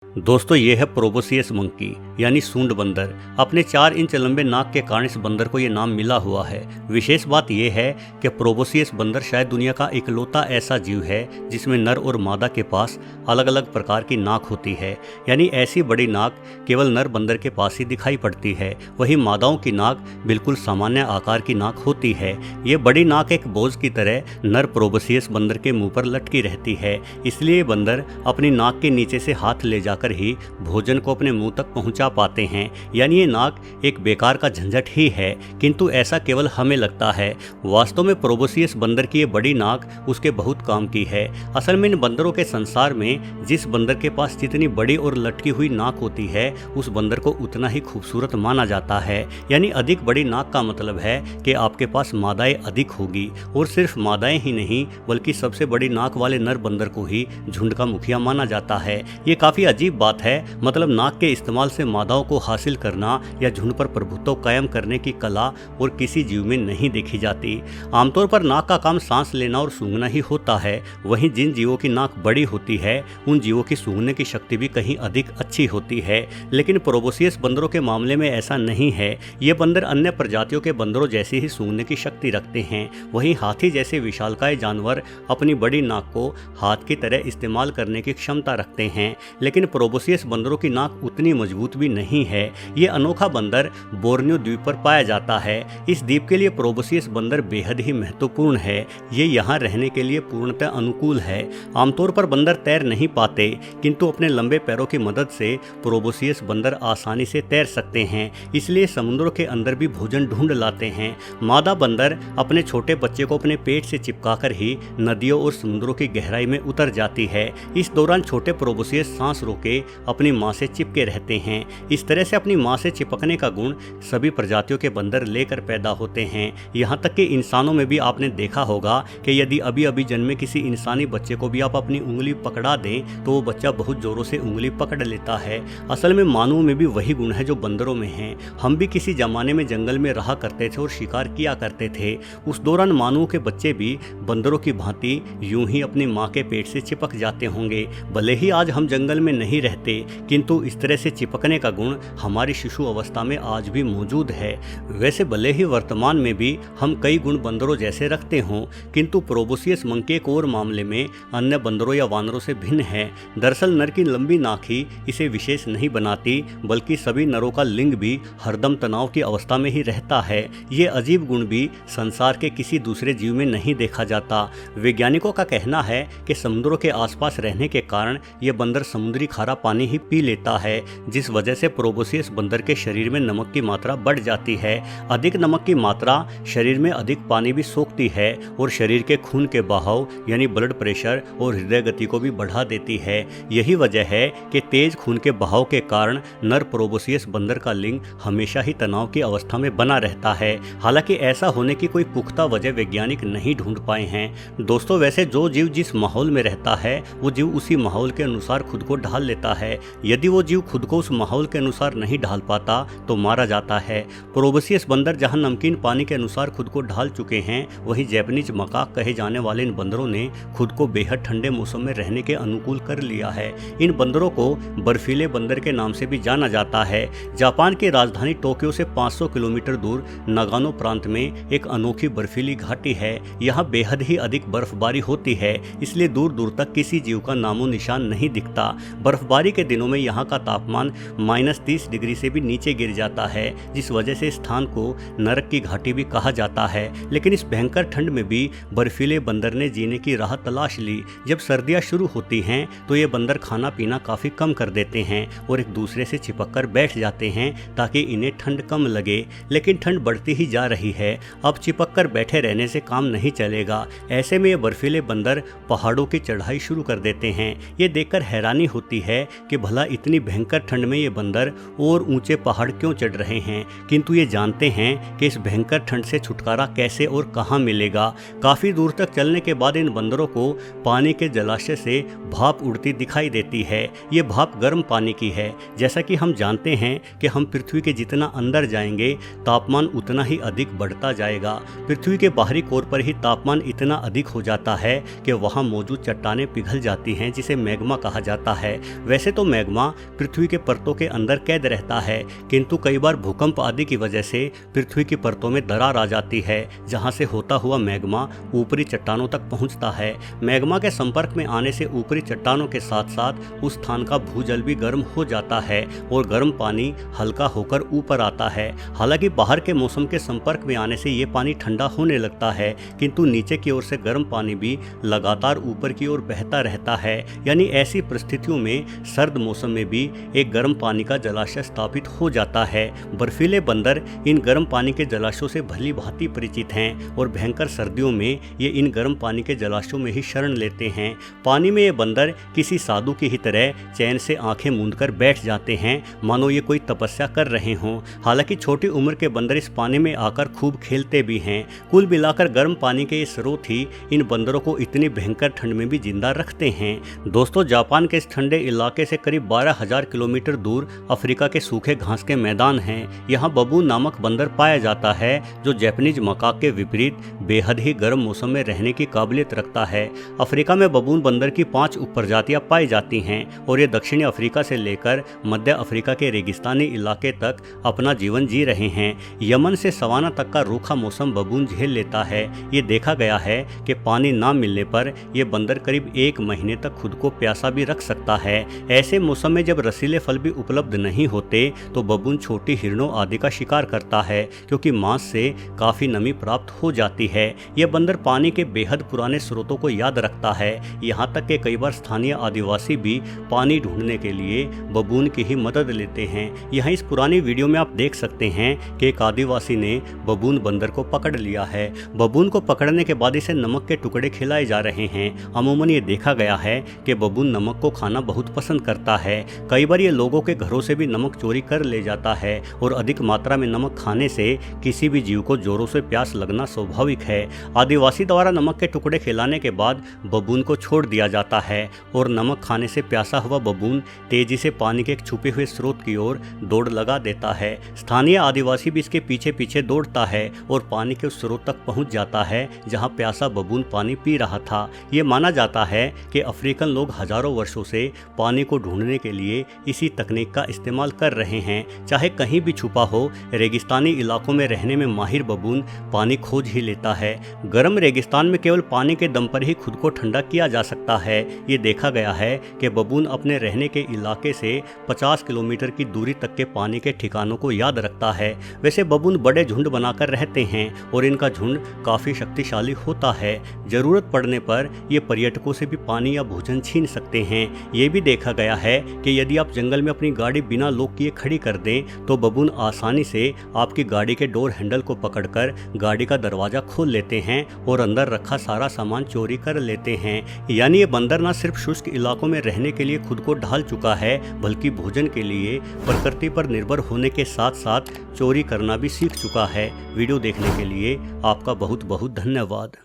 दोस्तों ये है प्रोबोसियस मंकी यानी सूंड बंदर। अपने 4 इंच लंबे नाक के कारण इस बंदर को ये नाम मिला हुआ है। विशेष बात यह है कि प्रोबोसियस बंदर शायद दुनिया का इकलौता ऐसा जीव है जिसमें नर और मादा के पास अलग अलग प्रकार की नाक होती है। यानी ऐसी बड़ी नाक केवल नर बंदर के पास ही दिखाई पड़ती है, वहीं मादाओं की नाक बिल्कुल सामान्य आकार की नाक होती है। ये बड़ी नाक एक बोझ की तरह नर प्रोबोसियस बंदर के मुंह पर लटकी रहती है, इसलिए बंदर अपनी नाक के नीचे से हाथ ले जाकर ही भोजन को अपने मुंह तक पहुंचा पाते हैं। यानी ये नाक एक बेकार का झंझट ही है, किंतु ऐसा केवल हमें लगता है। वास्तव में प्रोबोसियस बंदर की ये बड़ी नाक उसके बहुत काम की है। असल में इन बंदरों के संसार में जिस बंदर के पास जितनी बड़ी और लटकी हुई नाक होती है उस बंदर को उतना ही खूबसूरत माना जाता है। यानी अधिक बड़ी नाक का मतलब है कि आपके पास मादाएं अधिक होगी, और सिर्फ मादाएं ही नहीं बल्कि सबसे बड़ी नाक वाले नर बंदर को ही झुंड का मुखिया माना जाता है। ये काफी अजीब बात है, मतलब नाक के इस्तेमाल से मादाओं को हासिल करना या झुंड पर प्रभुत्व कायम करने की कला और किसी जीव में नहीं देखी जाती। आमतौर पर नाक का काम सांस लेना और सूंघना ही होता है, वहीं जिन जीवों की नाक बड़ी होती है उन जीवों की सूंघने की शक्ति भी कहीं अधिक अच्छी होती है। लेकिन प्रोबोसियस बंदरों के मामले में ऐसा नहीं है। ये बंदर अन्य प्रजातियों के बंदरों जैसी ही सूंघने की शक्ति रखते हैं। वहीं हाथी जैसे विशालकाय जानवर अपनी बड़ी नाक को हाथ की तरह इस्तेमाल करने की क्षमता रखते हैं, लेकिन प्रोबोसियस बंदरों की नाक उतनी मजबूत भी नहीं है। ये अनोखा बंदर बोर्नियो द्वीप पर पाया जाता है। इस द्वीप के लिए प्रोबोसियस बंदर बेहद ही महत्वपूर्ण है। ये यहाँ रहने के लिए पूर्णतः अनुकूल है। आमतौर पर बंदर तैर नहीं पाते, किंतु अपने लंबे पैरों की मदद से प्रोबोसियस बंदर आसानी से तैर सकते हैं, इसलिए समुद्रों के अंदर भी भोजन ढूंढ लाते हैं। मादा बंदर अपने छोटे बच्चे को अपने पेट से चिपकाकर ही नदियों और समुद्रों की गहराई में उतर जाती है। इस दौरान छोटे प्रोबोसियस सांस रोके अपनी मां से चिपके रहते हैं। इस तरह से अपनी मां से चिपकने का गुण सभी प्रजातियों के बंदर लेकर पैदा होते हैं। यहाँ तक कि इंसानों में भी आपने देखा होगा कि यदि अभी अभी जन्मे किसी इंसानी बच्चे को भी आप अपनी उंगली पकड़ा दें तो वो बच्चा बहुत जोरों से उंगली पकड़ लेता है। असल में मानवों में भी वही गुण है जो बंदरों में है। हम भी किसी जमाने में जंगल में रहा करते थे और शिकार किया करते थे। उस दौरान मानवों के बच्चे भी बंदरों की भांति यूं ही अपनी मां के पेट से चिपक जाते होंगे। भले ही आज हम जंगल में नहीं रहते, किंतु इस तरह से चिपकने का गुण हमारी शिशु अवस्था में आज भी मौजूद है। वैसे भले ही वर्तमान में भी हम कई गुण बंदरों जैसे रखते हों, किंतु प्रोबोसियस मंकी एक और मामले में अन्य बंदरों या वानरों से भिन्न है। दरअसल नर की लंबी नाक ही इसे विशेष नहीं बनाती, बल्कि सभी नरों का लिंग भी हरदम तनाव की अवस्था में ही रहता है। ये अजीब गुण भी संसार के किसी दूसरे जीव में नहीं देखा जाता। वैज्ञानिकों का कहना है कि समुद्रों के आसपास रहने के कारण यह बंदर समुद्री खारा पानी ही पी लेता है, जिस वजह से प्रोबोसियस बंदर के शरीर में नमक की मात्रा बढ़ जाती है। अधिक नमक की मात्रा शरीर में अधिक पानी भी सोखती है और शरीर के खून के बहाव यानी ब्लड प्रेशर और हृदय गति को भी बढ़ा देती है। यही वजह है कि तेज खून के बहाव के कारण नर प्रोबोसियस बंदर का लिंग हमेशा ही तनाव की अवस्था में बना रहता है। हालांकि ऐसा होने की कोई पुख्ता वजह वैज्ञानिक नहीं ढूंढ पाए हैं। दोस्तों वैसे जो जीव जिस माहौल में रहता है वो जीव उसी माहौल के अनुसार खुद को ढाल लेता है। यदि वो जीव खुद को उस माहौल के अनुसार नहीं ढाल पाता तो मारा जाता है। प्रोबोसियस बंदर जहां नमकीन पानी के अनुसार खुद को ढाल चुके हैं, वहीं जापानीज मकाक कहे जाने वाले इन बंदरों ने खुद को बेहद ठंडे मौसम में रहने के अनुकूल कर लिया है। इन बंदरों को बर्फीले बंदर के नाम से भी जाना जाता है। जापान की राजधानी टोक्यो से 500 किलोमीटर दूर नागानो प्रांत में एक अनोखी बर्फीली घाटी है। यहाँ बेहद ही अधिक बर्फबारी होती है, इसलिए दूर दूर तक किसी जीव का नामो निशान नहीं दिखता। बर्फबारी के दिनों में यहाँ का तापमान -30 डिग्री से भी नीचे गिर जाता है, जिस वजह से स्थान को नरक की घाटी भी कहा जाता है। लेकिन इस भयंकर ठंड में भी बर्फीले बंदर ने जीने की राह तलाश ली। जब सर्दियाँ शुरू होती हैं तो ये बंदर खाना पीना काफ़ी कम कर देते हैं और एक दूसरे से चिपक कर बैठ जाते हैं ताकि इन्हें ठंड कम लगे। लेकिन ठंड बढ़ती ही जा रही है, अब चिपक कर बैठे रहने से काम नहीं चलेगा। ऐसे में ये बर्फीले बंदर पहाड़ों की चढ़ाई शुरू कर देते हैं। ये देखकर हैरानी होती है कि भला इतनी भयंकर ठंड में ये बंदर और ऊंचे पहाड़ क्यों चढ़ रहे हैं, किंतु ये जानते हैं कि इस भयंकर ठंड से छुटकारा कैसे और कहां मिलेगा। काफ़ी दूर तक चलने के बाद इन बंदरों को पानी के जलाशय से भाप उड़ती दिखाई देती है। ये भाप गर्म पानी की है। जैसा कि हम जानते हैं कि हम पृथ्वी के जितना अंदर जाएंगे तापमान उतना ही अधिक बढ़ता जाएगा। पृथ्वी के बाहरी कोर पर ही तापमान इतना अधिक हो जाता है कि वहाँ मौजूद चट्टानें पिघल जाती हैं, जिसे मैग्मा कहा जाता है। वैसे तो मैग्मा पृथ्वी के परतों के अंदर कैद रहता है, किंतु कई बार भूकंप आदि की वजह से पृथ्वी की परतों में दरार आ जाती है, जहां से होता हुआ मैग्मा ऊपरी चट्टानों तक पहुंचता है। मैग्मा के संपर्क में आने से ऊपरी चट्टानों के साथ साथ उस स्थान का भूजल भी गर्म हो जाता है और गर्म पानी हल्का होकर ऊपर आता है। हालांकि बाहर के मौसम के संपर्क में आने से ये पानी ठंडा होने लगता है, किंतु नीचे की ओर से गर्म पानी भी लगातार ऊपर की ओर बहता रहता है। यानी ऐसी परिस्थितियों में सर्द मौसम में भी एक गर्म पानी का जलाशय स्थापित हो जाता है। बर्फीले बंदर इन गर्म पानी के जलाशयों से भली भांति परिचित हैं और भयंकर सर्दियों में ये इन गर्म पानी के जलाशयों में ही शरण लेते हैं। पानी में ये बंदर किसी साधु की ही तरह चैन से आंखें मूंदकर बैठ जाते हैं, मानो ये कोई तपस्या कर रहे हों। हालांकि छोटी उम्र के बंदर इस पानी में आकर खूब खेलते भी हैं। कुल मिलाकर गर्म पानी के ये स्रोत ही इन बंदरों को इतनी भयंकर ठंड में भी जिंदा रखते हैं। दोस्तों, जापान के इस ठंडे इलाके से करीब 12,000 किलोमीटर दूर अफ्रीका के सूखे घास के मैदान हैं। यहाँ बबून नामक बंदर पाया जाता है, जो जैपनीज मकाक के विपरीत बेहद ही गर्म मौसम में रहने की काबिलियत रखता है। अफ्रीका में बबून बंदर की 5 उपप्रजातियां पाई जाती हैं और ये दक्षिणी अफ्रीका से लेकर मध्य अफ्रीका के रेगिस्तानी इलाके तक अपना जीवन जी रहे हैं। यमन से सवाना तक का रूखा मौसम बबून झेल लेता है। ये देखा गया है कि पानी ना मिलने पर यह बंदर करीब 1 महीने तक खुद को प्यासा भी रख सकता है। ऐसे मौसम में जब रसीले फल भी उपलब्ध नहीं होते तो बबून छोटी हिरणों आदि का शिकार करता है, क्योंकि मांस से काफी नमी प्राप्त हो जाती है। यह बंदर पानी के बेहद पुराने स्रोतों को याद रखता है। यहाँ तक कि कई बार स्थानीय आदिवासी भी पानी ढूंढने के लिए बबून की ही मदद लेते हैं। यहाँ इस पुरानी वीडियो में आप देख सकते हैं कि एक आदिवासी ने बबून बंदर को पकड़ लिया है। बबून को पकड़ने के बाद इसे नमक के टुकड़े खिलाए जा रहे हैं। अमूमन ये देखा गया है कि बबून नमक को खाना बहुत पसंद करता है। कई बार ये लोगों के घरों से भी नमक चोरी कर ले जाता है और अधिक मात्रा में नमक खाने से किसी भी जीव को जोरों से प्यास लगना स्वाभाविक है। आदिवासी द्वारा नमक के टुकड़े खिलाने के बाद बबून को छोड़ दिया जाता है और नमक खाने से प्यासा हुआ बबून तेजी से पानी के एक छुपे हुए स्रोत की ओर दौड़ लगा देता है। स्थानीय आदिवासी भी इसके पीछे पीछे दौड़ता है और पानी के उस स्रोत तक पहुंच जाता है जहां प्यासा बबून पानी पी रहा था। ये माना जाता है कि अफ्रीकन लोग हजारों वर्षों से पानी को ढूंढने के लिए इसी तकनीक का इस्तेमाल कर रहे हैं। चाहे कहीं भी छुपा हो, रेगिस्तानी इलाकों में रहने में माहिर बबून पानी खोज ही लेता है। गर्म रेगिस्तान में केवल पानी के दम पर ही खुद को ठंडा किया जा सकता है। ये देखा गया है कि बबून अपने रहने के इलाके से 50 किलोमीटर की दूरी तक के पानी के ठिकानों को याद रखता है। वैसे बबून बड़े झुंड बनाकर रहते हैं और इनका झुंड काफी शक्तिशाली होता है। जरूरत पड़ने पर ये पर्यटकों से भी पानी या भोजन छीन सकते हैं। ये भी देखा गया है कि यदि आप जंगल में अपनी गाड़ी बिना लॉक किए खड़ी कर दें तो बबून आसानी से आपकी गाड़ी के डोर हैंडल को पकड़कर गाड़ी का दरवाजा खोल लेते हैं और अंदर रखा सारा सामान चोरी कर लेते हैं। यानी ये बंदर न सिर्फ शुष्क इलाकों में रहने के लिए खुद को ढाल चुका है, बल्कि भोजन के लिए प्रकृति पर निर्भर होने के साथ साथ चोरी करना भी सीख चुका है। वीडियो देखने के लिए आपका बहुत बहुत धन्यवाद।